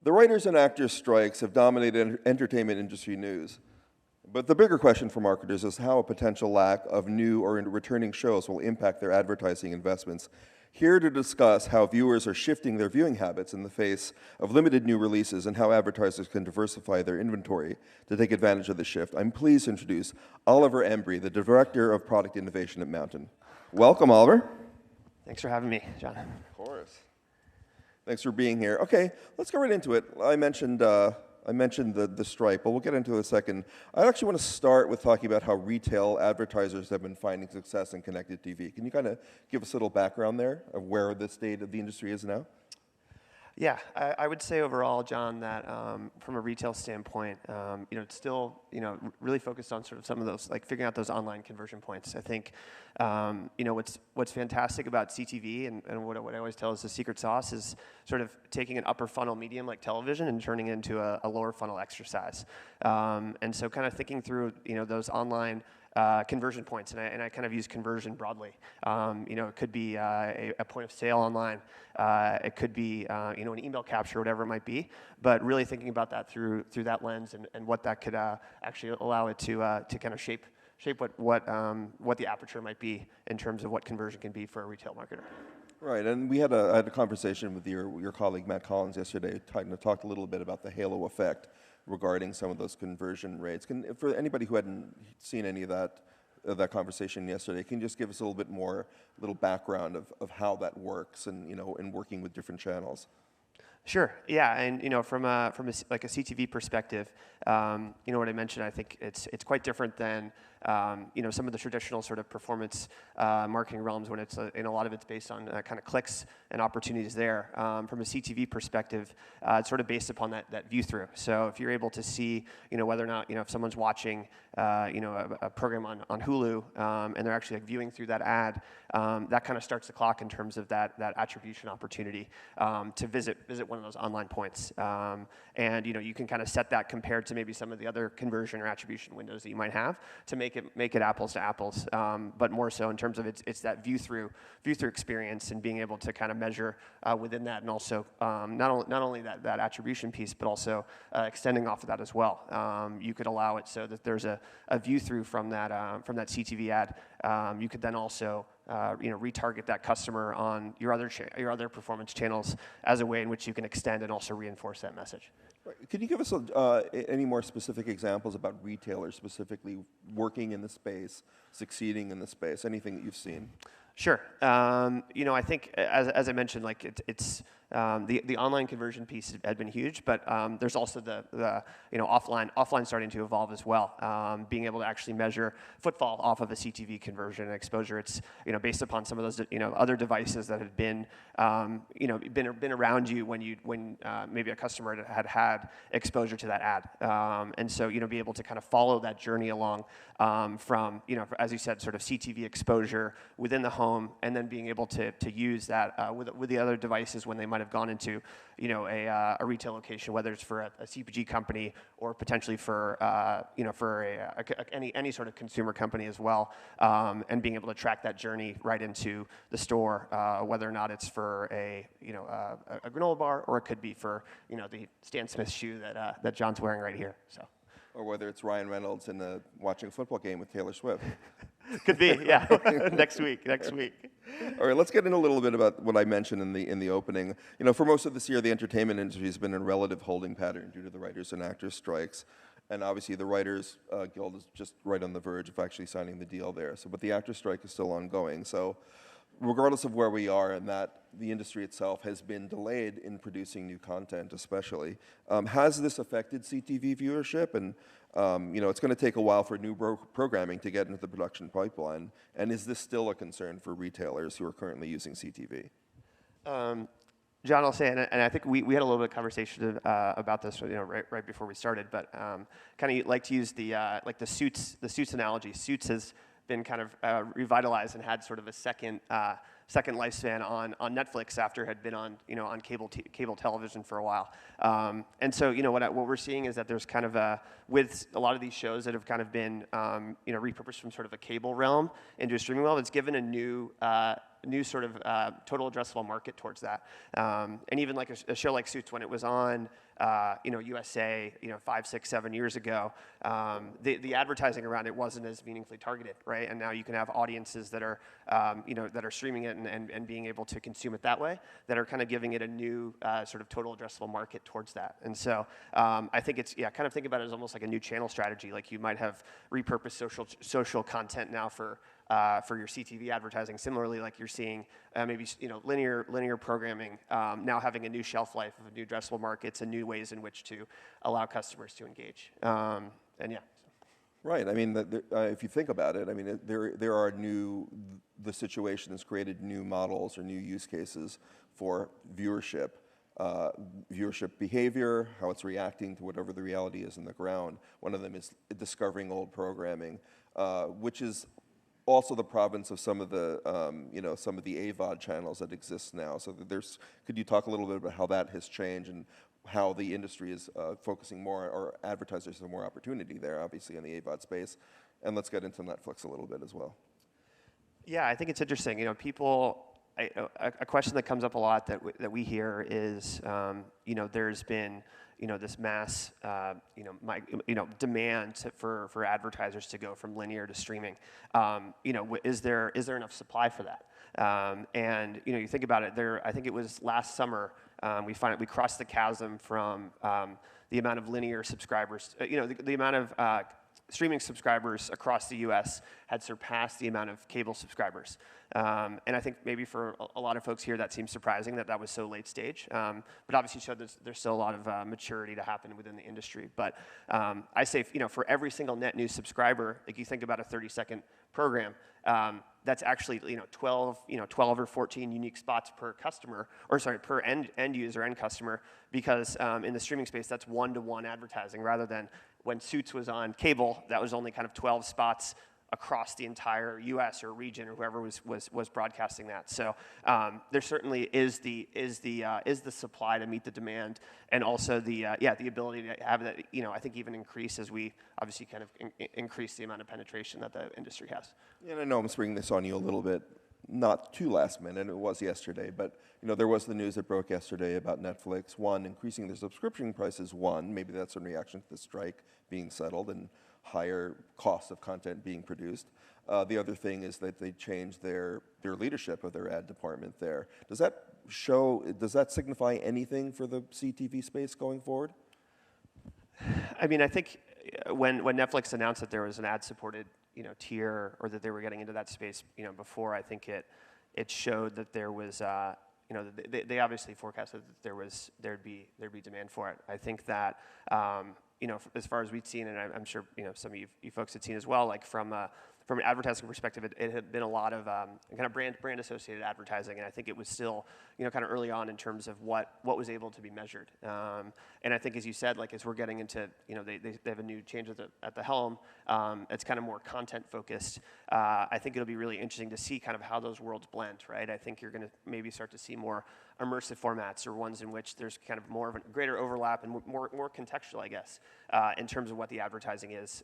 The writers and actors strikes have dominated entertainment industry news. But the bigger question for marketers is how a potential lack of new or returning shows will impact their advertising investments. Here to discuss how viewers are shifting their viewing habits in the face of limited new releases and how advertisers can diversify their inventory to take advantage of the shift, I'm pleased to introduce Oliver Embry, the Director of Product Innovation at Mountain. Welcome, Oliver. Thanks for having me, John. Of course. Thanks for being here. Okay, let's go right into it. I mentioned the strike, but we'll get into it in a second. I actually want to start with talking about how retail advertisers have been finding success in connected TV. Can you kind of give us a little background there of where the state of the industry is now? Yeah, I would say overall, John, that from a retail standpoint, it's still, really focused on sort of some of those, like figuring out those online conversion points. I think, what's fantastic about CTV and what I always tell is the secret sauce is sort of taking an upper funnel medium like television and turning it into a lower funnel exercise. And so kind of thinking through, those online conversion points, and I kind of use conversion broadly. It could be a point of sale online. It could be an email capture, whatever it might be. But really thinking about that through that lens and what that could actually allow it to kind of shape what the aperture might be in terms of what conversion can be for a retail marketer. Right, and I had a conversation with your colleague Matt Collins yesterday, talked a little bit about the halo effect regarding some of those conversion rates. For anybody who hadn't seen any of that conversation yesterday, can you just give us a little background of how that works and in working with different channels? Sure. Yeah, and from a CTV perspective, what I mentioned, I think it's quite different than some of the traditional sort of performance marketing realms when it's a lot of it's based on kind of clicks and opportunities there. From a CTV perspective, it's sort of based upon that view through. So if you're able to see whether or not if someone's watching a program on Hulu and they're actually viewing through that ad, that kind of starts the clock in terms of that attribution opportunity to visit one of those online points. And you can kind of set that compared to maybe some of the other conversion or attribution windows that you might have to make it apples to apples, but more so in terms of it's that view through experience and being able to kind of measure within that, and also not only that attribution piece, but also extending off of that as well. You could allow it so that there's a view through from that CTV ad. You could then also retarget that customer on your other performance channels as a way in which you can extend and also reinforce that message. Right. Could you give us any more specific examples about retailers specifically working in the space, succeeding in the space? Anything that you've seen? Sure. I think as I mentioned, it's the online conversion piece had been huge, but there's also the offline starting to evolve as well. Being able to actually measure footfall off of a CTV conversion and exposure. It's based upon some of those other devices that have been been around you when maybe a customer had exposure to that ad, and so be able to kind of follow that journey along from as you said, sort of CTV exposure within the home, and then being able to use that with the other devices when they might have gone into a retail location, whether it's for a CPG company or potentially for any sort of consumer company as well, and being able to track that journey right into the store, whether or not it's for a granola bar or it could be for the Stan Smith shoe that John's wearing right here. So. Or whether it's Ryan Reynolds watching a football game with Taylor Swift. Could be, yeah. Next week. All right, let's get in a little bit about what I mentioned in the opening. For most of this year, the entertainment industry has been in a relative holding pattern due to the writers and actors strikes. And obviously, the Writers Guild is just right on the verge of actually signing the deal there. But the actors strike is still ongoing. So regardless of where we are and that the industry itself has been delayed in producing new content especially, has this affected CTV viewership? And it's going to take a while for new programming to get into the production pipeline. And is this still a concern for retailers who are currently using CTV? John, I'll say, and I think we had a little bit of conversation about this, right before we started. But kind of like to use the Suits analogy. Suits has been kind of revitalized and had sort of a second lifespan on Netflix after it had been on cable television for a while. And so what we're seeing is that there's kind of with a lot of these shows that have kind of been repurposed from sort of a cable realm into a streaming realm, it's given a new new sort of total addressable market towards that. And even like a show like Suits, when it was on USA, 5, 6, 7 years ago, the advertising around it wasn't as meaningfully targeted, right? And now you can have audiences that are, that are streaming it and being able to consume it that way, that are kind of giving it a new sort of total addressable market towards that. And so I think it's, kind of think about it as almost like a new channel strategy. Like you might have repurposed social content now for your CTV advertising. Similarly, like you're seeing maybe linear programming now having a new shelf life of new addressable markets and new ways in which to allow customers to engage. And yeah. Right. I mean, if you think about it, I mean, there are the situation has created new models or new use cases for viewership. Viewership behavior, how it's reacting to whatever the reality is on the ground. One of them is discovering old programming, which is also the province of some of the some of the AVOD channels that exist now. So could you talk a little bit about how that has changed and how the industry is focusing more, or advertisers have more opportunity there, obviously in the AVOD space, and let's get into Netflix a little bit as well. Yeah, I think it's interesting. A question that comes up a lot that we hear is, there's been, this mass, demand for advertisers to go from linear to streaming. Is there enough supply for that? And you think about it. I think it was last summer we crossed the chasm from the amount of linear subscribers. The amount of streaming subscribers across the U.S. had surpassed the amount of cable subscribers. And I think maybe for a lot of folks here that seems surprising that was so late stage. But obviously showed there's still a lot of maturity to happen within the industry. But I say, for every single net new subscriber, like you think about a 30-second program, that's actually 12 or 14 unique spots per customer, or sorry, per end user, end customer, because in the streaming space that's one-to-one advertising, rather than when Suits was on cable, that was only kind of 12 spots across the entire U.S. or region, or whoever was broadcasting that. So there certainly is the supply to meet the demand, and also the ability to have that. I think even increase as we obviously kind of increase the amount of penetration that the industry has. Yeah, and I know I'm springing this on you a little bit, not too last minute. It was yesterday, but there was the news that broke yesterday about Netflix increasing their subscription prices. Maybe that's in reaction to the strike being settled and higher costs of content being produced. The other thing is that they changed their leadership of their ad department there. Does that signify anything for the CTV space going forward? I mean, I think when Netflix announced that there was an ad-supported tier, or that they were getting into that space before, I think it showed that there was they obviously forecasted that there'd be demand for it. I think that as far as we've seen, and I'm sure some of you folks had seen as well, like from an advertising perspective, it had been a lot of kind of brand associated advertising, and I think it was still kind of early on in terms of what was able to be measured. And I think, as you said, like as we're getting into they have a new change at the helm, it's kind of more content focused. I think it'll be really interesting to see kind of how those worlds blend, right? I think you're going to maybe start to see more immersive formats, or ones in which there's kind of more of a greater overlap and more contextual, I guess, in terms of what the advertising is,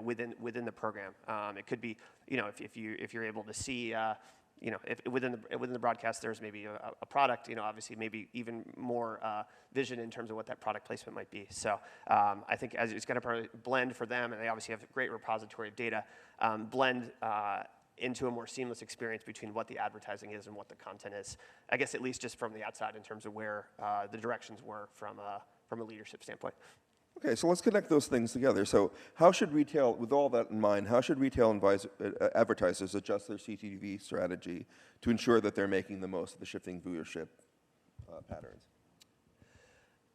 within the program. It could be, if you're able to see, if within the broadcast there's maybe a product, obviously maybe even more vision in terms of what that product placement might be. So I think as it's going to probably blend for them, and they obviously have a great repository of data, blend into a more seamless experience between what the advertising is and what the content is. I guess at least just from the outside in terms of where the directions were from a leadership standpoint. Okay, so let's connect those things together. So how should retail, with all that in mind, how should retail advertisers adjust their CTV strategy to ensure that they're making the most of the shifting viewership patterns?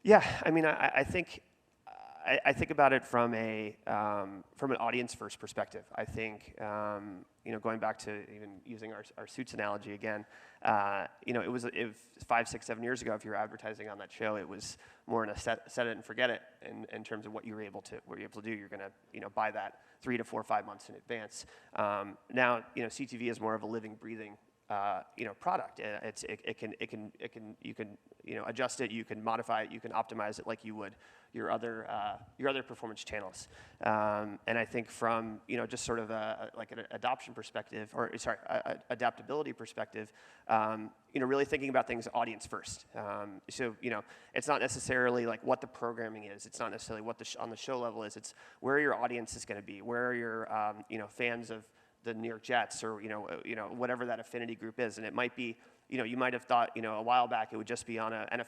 Yeah, I mean, I think about it from an audience first perspective. I think going back to even using our Suits analogy again, it was 5, 6, 7 years ago. If you were advertising on that show, it was more in a set it and forget it in terms of what you were able to do. You're going to buy that 3 to 4 or 5 months in advance. Now CTV is more of a living, breathing product. You can adjust it, you can modify it, you can optimize it like you would your other performance channels. And I think from just sort of like an adoption perspective, or sorry, adaptability perspective, really thinking about things audience first. So it's not necessarily like what the programming is. It's not necessarily what on the show level is. It's where your audience is going to be. Where are your fans of the New York Jets, or whatever that affinity group is. And it might be, you might have thought a while back it would just be on an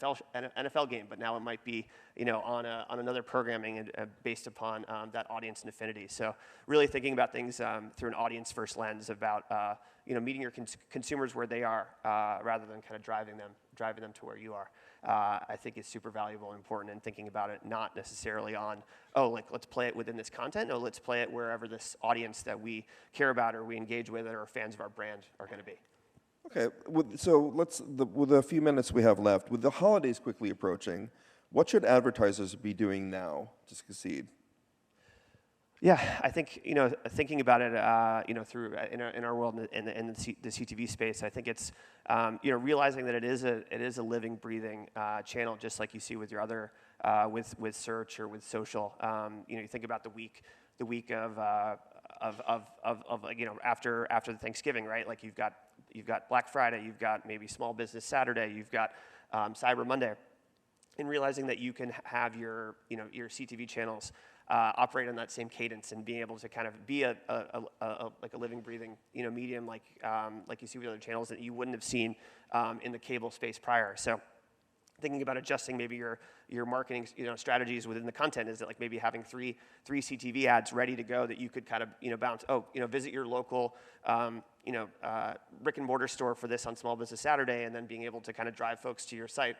NFL game, but now it might be on another programming based upon that audience and affinity. So really thinking about things through an audience first lens about meeting your consumers where they are, rather than kind of driving them to where you are. I think is super valuable and important, and thinking about it not necessarily on, let's play it within this content. No, let's play it wherever this audience that we care about or we engage with or are fans of our brand are going to be. Okay, with a few minutes we have left, with the holidays quickly approaching, what should advertisers be doing now to succeed? Yeah, I think thinking about it, through in our world in the CTV space, I think it's realizing that it is a living, breathing channel, just like you see with your other with search or with social. You think about the week of after the Thanksgiving, right? Like you've got Black Friday, you've got maybe Small Business Saturday, you've got Cyber Monday, and realizing that you can have your CTV channels operate on that same cadence and being able to kind of be like a living, breathing medium, like you see with other channels that you wouldn't have seen in the cable space prior. So thinking about adjusting maybe your marketing strategies within the content, is it like maybe having three CTV ads ready to go that you could kind of bounce, visit your local brick and mortar store for this on Small Business Saturday, and then being able to kind of drive folks to your site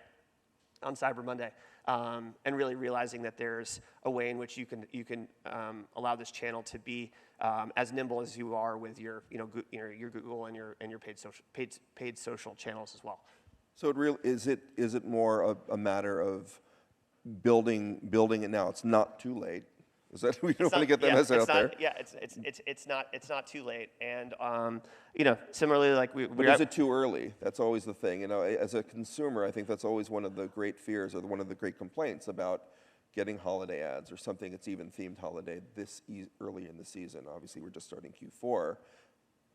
on Cyber Monday, and really realizing that there's a way in which you can allow this channel to be as nimble as you are with your Google and your paid social channels as well. So is it more a matter of building it now? It's not too late. Is that we don't want to get that message out there? Yeah, it's not too late, and similarly, like But is it too early? That's always the thing. As a consumer, I think that's always one of the great fears, or one of the great complaints about getting holiday ads or something that's even themed holiday this early in the season. Obviously, we're just starting Q4.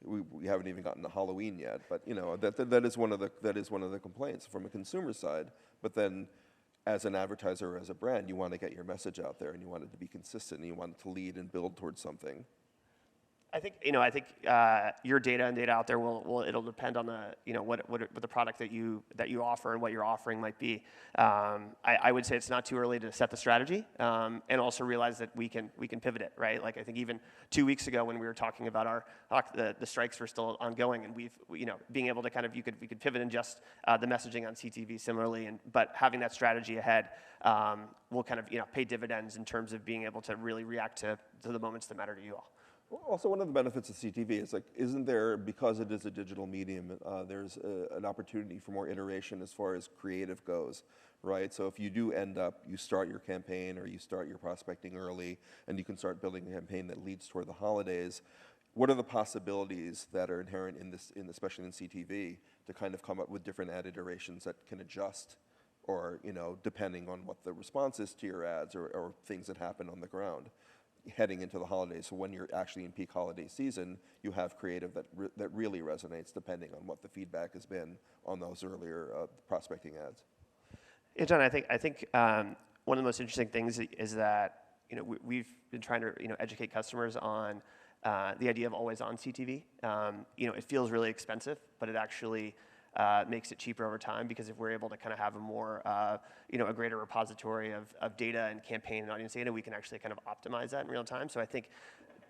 We haven't even gotten to Halloween yet, but that is one of the complaints from a consumer side. But then, as an advertiser or as a brand, you want to get your message out there, and you want it to be consistent, and you want it to lead and build towards something. I think your data and data out there it'll depend on the what the product that you offer and what your offering might be. I would say it's not too early to set the strategy, and also realize that we can pivot it, right? Like I think even 2 weeks ago when we were talking about the strikes were still ongoing, and we've being able to kind of we could pivot and just the messaging on CTV similarly, but having that strategy ahead will kind of pay dividends in terms of being able to really react to the moments that matter to you all. Also, one of the benefits of CTV is isn't there, because it is a digital medium, there's an opportunity for more iteration as far as creative goes, right? So if you do end up, you start your campaign or you start your prospecting early, and you can start building a campaign that leads toward the holidays. What are the possibilities that are inherent in this, especially in CTV, to kind of come up with different ad iterations that can adjust, or depending on what the response is to your ads or things that happen on the ground heading into the holidays? So when you're actually in peak holiday season, you have creative that really resonates depending on what the feedback has been on those earlier prospecting ads. Yeah, John, I think one of the most interesting things is that we've been trying to educate customers on the idea of always on CTV. It feels really expensive, but it actually makes it cheaper over time, because if we're able to kind of have a more, a greater repository of data and campaign and audience data, we can actually kind of optimize that in real time. So I think,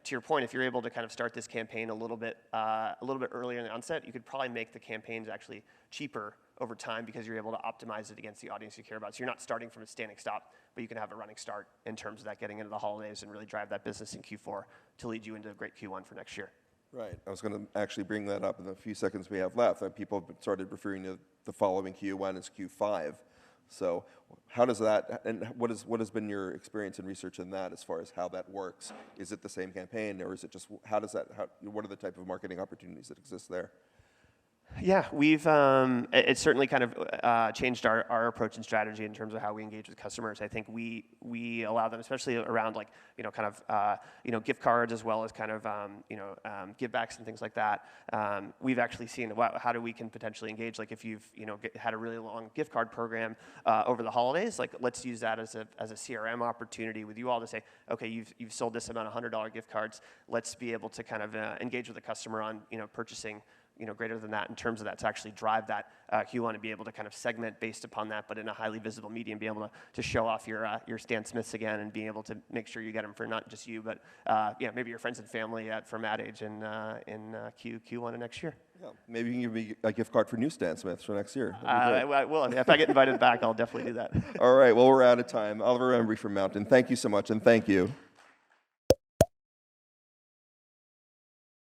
to your point, if you're able to kind of start this campaign a little bit earlier in the onset, you could probably make the campaigns actually cheaper over time, because you're able to optimize it against the audience you care about. So you're not starting from a standing stop, but you can have a running start in terms of that getting into the holidays and really drive that business in Q4 to lead you into a great Q1 for next year. Right. I was going to actually bring that up in the few seconds we have left. People have started referring to the following Q1 as Q5. So how does that, and what has been your experience and research in that as far as how that works? Is it the same campaign, or is it just, what are the type of marketing opportunities that exist there? Yeah, it's certainly kind of changed our approach and strategy in terms of how we engage with customers. I think we allow them, especially around like, kind of, gift cards as well as kind of, give backs and things like that. We've actually seen how do we can potentially engage, like if you've, had a really long gift card program over the holidays, like let's use that as a CRM opportunity with you all to say, okay, you've sold this amount of $100 gift cards. Let's be able to kind of engage with the customer on, purchasing greater than that in terms of that to actually drive that Q1 and be able to kind of segment based upon that, but in a highly visible medium, be able to show off your Stan Smiths again and being able to make sure you get them for not just you, but maybe your friends and family from Ad Age in Q1 of next year. Yeah, maybe you can give me a gift card for new Stan Smiths for next year. Well, if I get invited back, I'll definitely do that. All right, well, we're out of time. Oliver Embry from Mountain, thank you so much, and thank you.